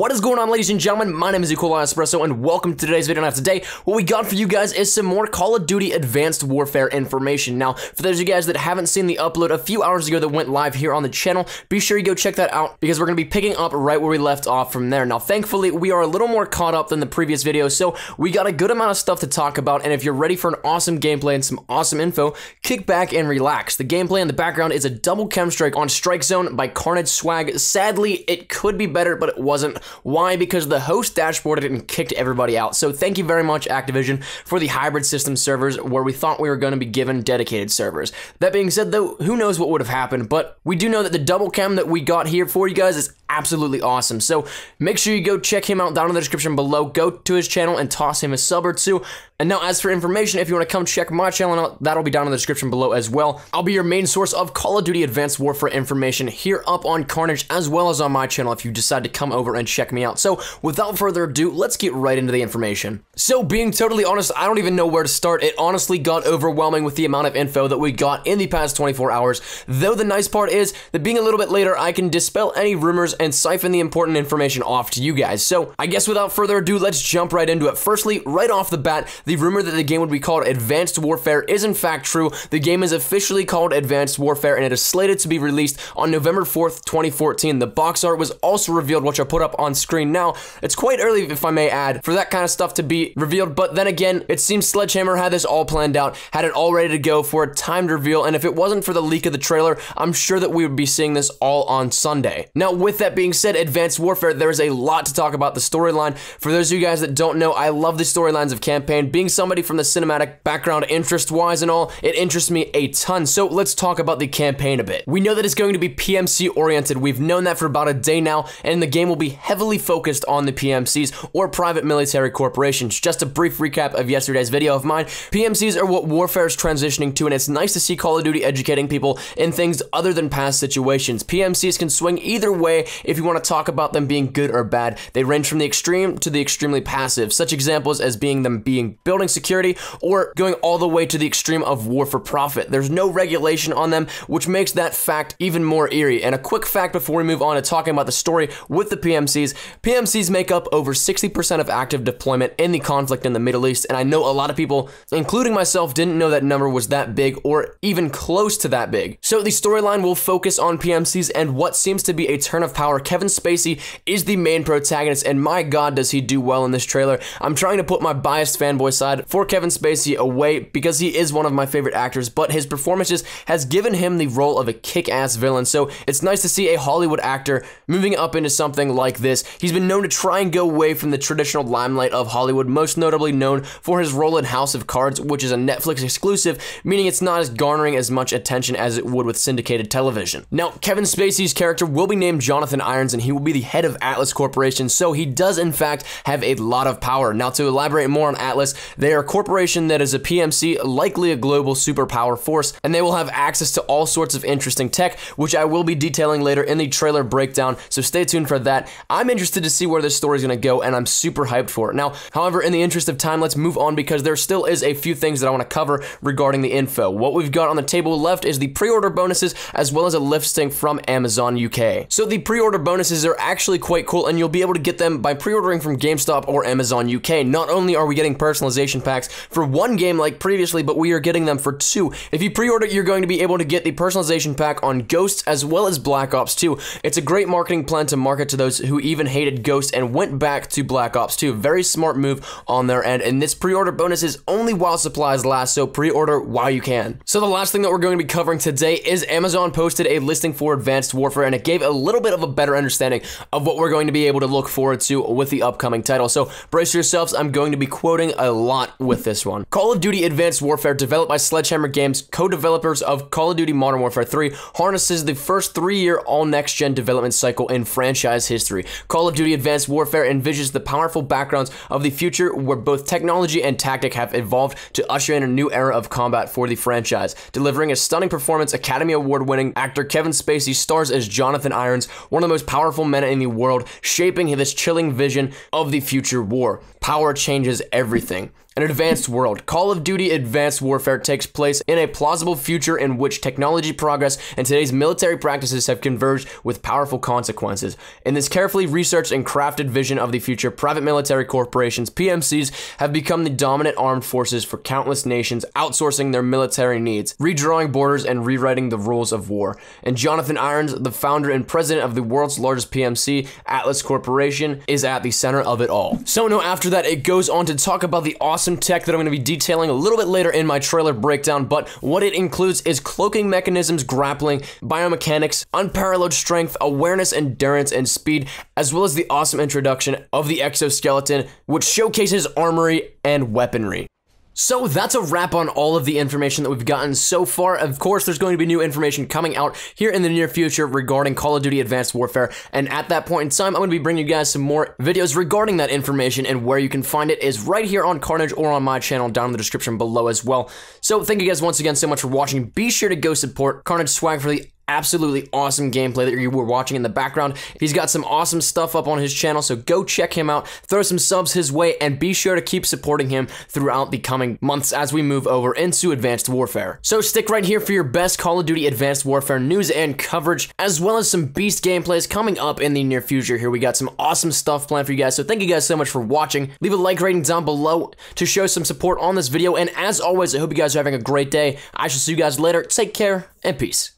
What is going on, ladies and gentlemen? My name is Espresso, and welcome to today's video. Now today, what we got for you guys is some more Call of Duty Advanced Warfare information. Now, for those of you guys that haven't seen the upload a few hours ago that went live here on the channel, be sure you go check that out because we're going to be picking up right where we left off from there. Now, thankfully, we are a little more caught up than the previous video, so we got a good amount of stuff to talk about, and if you're ready for an awesome gameplay and some awesome info, kick back and relax. The gameplay in the background is a double chem strike on Strike Zone by Carnage Swag. Sadly, it could be better, but it wasn't. Why? Because the host dashboarded it and kicked everybody out. So thank you very much, Activision, for the hybrid system servers where we thought we were going to be given dedicated servers. That being said, though, who knows what would have happened, but we do know that the double chem that we got here for you guys is absolutely awesome. So make sure you go check him out down in the description below. Go to his channel and toss him a sub or two. And now, as for information, if you want to come check my channel out, that'll be down in the description below as well. I'll be your main source of Call of Duty Advanced Warfare information here up on Carnage as well as on my channel if you decide to come over and check me out. So without further ado, let's get right into the information. So being totally honest, I don't even know where to start. It honestly got overwhelming with the amount of info that we got in the past 24 hours. Though the nice part is that being a little bit later, I can dispel any rumors and siphon the important information off to you guys. So I guess without further ado, let's jump right into it. Firstly, right off the bat, the rumor that the game would be called Advanced Warfare is in fact true. The game is officially called Advanced Warfare and it is slated to be released on November 4th, 2014. The box art was also revealed, which I put up on screen now. It's quite early, if I may add, for that kind of stuff to be revealed, but then again, it seems Sledgehammer had this all planned out, had it all ready to go for a timed reveal, and if it wasn't for the leak of the trailer, I'm sure that we would be seeing this all on Sunday. Now, with that being said, Advanced Warfare, there's a lot to talk about the storyline. For those of you guys that don't know, I love the storylines of campaign. Being somebody from the cinematic background interest-wise and all, it interests me a ton, so let's talk about the campaign a bit. We know that it's going to be PMC-oriented. We've known that for about a day now, and the game will be heavily focused on the PMCs, or private military corporations. Just a brief recap of yesterday's video of mine, PMCs are what warfare is transitioning to, and it's nice to see Call of Duty educating people in things other than past situations. PMCs can swing either way if you want to talk about them being good or bad. They range from the extreme to the extremely passive, such examples as them being building security, or going all the way to the extreme of war for profit. There's no regulation on them, which makes that fact even more eerie. And a quick fact before we move on to talking about the story with the PMCs, PMCs make up over 60% of active deployment in the conflict in the Middle East, and I know a lot of people, including myself, didn't know that number was that big or even close to that big. So the storyline will focus on PMCs and what seems to be a turn of power. Kevin Spacey is the main protagonist, and my god does he do well in this trailer. I'm trying to put my biased fanboy side for Kevin Spacey away because he is one of my favorite actors, but his performances has given him the role of a kick-ass villain, so it's nice to see a Hollywood actor moving up into something like this. He's been known to try and go away from the traditional limelight of Hollywood, most notably known for his role in House of Cards, which is a Netflix exclusive, meaning it's not as garnering as much attention as it would with syndicated television. Now, Kevin Spacey's character will be named Jonathan Irons, and he will be the head of Atlas Corporation, so he does in fact have a lot of power. Now, to elaborate more on Atlas, they are a corporation that is a PMC, likely a global superpower force, and they will have access to all sorts of interesting tech, which I will be detailing later in the trailer breakdown, so stay tuned for that. I'm interested to see where this story is going to go, and I'm super hyped for it. Now, however, in the interest of time, let's move on because there still is a few things that I want to cover regarding the info. What we've got on the table left is the pre-order bonuses as well as a listing from Amazon UK. So the pre-order bonuses are actually quite cool, and you'll be able to get them by pre-ordering from GameStop or Amazon UK. Not only are we getting personalization packs for one game like previously, but we are getting them for two. If you pre-order, you're going to be able to get the personalization pack on Ghosts as well as Black Ops 2. It's a great marketing plan to market to those who even hated Ghosts and went back to Black Ops 2. Very smart move on their end, and this pre-order bonus is only while supplies last, so pre-order while you can. So the last thing that we're going to be covering today is Amazon posted a listing for Advanced Warfare, and it gave a little bit of a better understanding of what we're going to be able to look forward to with the upcoming title. So brace yourselves, I'm going to be quoting a lot with this one. Call of Duty Advanced Warfare, developed by Sledgehammer Games, co-developers of Call of Duty Modern Warfare 3, harnesses the first 3-year all-next-gen development cycle in franchise history. Call of Duty Advanced Warfare envisions the powerful backgrounds of the future where both technology and tactic have evolved to usher in a new era of combat for the franchise. Delivering a stunning performance, Academy Award-winning actor Kevin Spacey stars as Jonathan Irons, one of the most powerful men in the world, shaping this chilling vision of the future war. Power changes everything. An advanced world. Call of Duty Advanced Warfare takes place in a plausible future in which technology progress and today's military practices have converged with powerful consequences. In this carefully researched and crafted vision of the future, private military corporations, PMCs, have become the dominant armed forces for countless nations, outsourcing their military needs, redrawing borders, and rewriting the rules of war. And Jonathan Irons, the founder and president of the world's largest PMC, Atlas Corporation, is at the center of it all. So now after that, it goes on to talk about the awesome tech that I'm going to be detailing a little bit later in my trailer breakdown, but what it includes is cloaking mechanisms, grappling, biomechanics, unparalleled strength, awareness, endurance, and speed, as well as the awesome introduction of the exoskeleton, which showcases armory and weaponry. So that's a wrap on all of the information that we've gotten so far. Of course, there's going to be new information coming out here in the near future regarding Call of Duty Advanced Warfare, and at that point in time, I'm going to be bringing you guys some more videos regarding that information, and where you can find it is right here on Carnage or on my channel down in the description below as well. So thank you guys once again so much for watching. Be sure to go support Carnage Swag for the absolutely awesome gameplay that you were watching in the background. He's got some awesome stuff up on his channel, so go check him out, throw some subs his way, and be sure to keep supporting him throughout the coming months as we move over into Advanced Warfare. So stick right here for your best Call of Duty Advanced Warfare news and coverage, as well as some beast gameplays coming up in the near future here. We got some awesome stuff planned for you guys, so thank you guys so much for watching. Leave a like rating down below to show some support on this video, and as always, I hope you guys are having a great day. I shall see you guys later. Take care, and peace.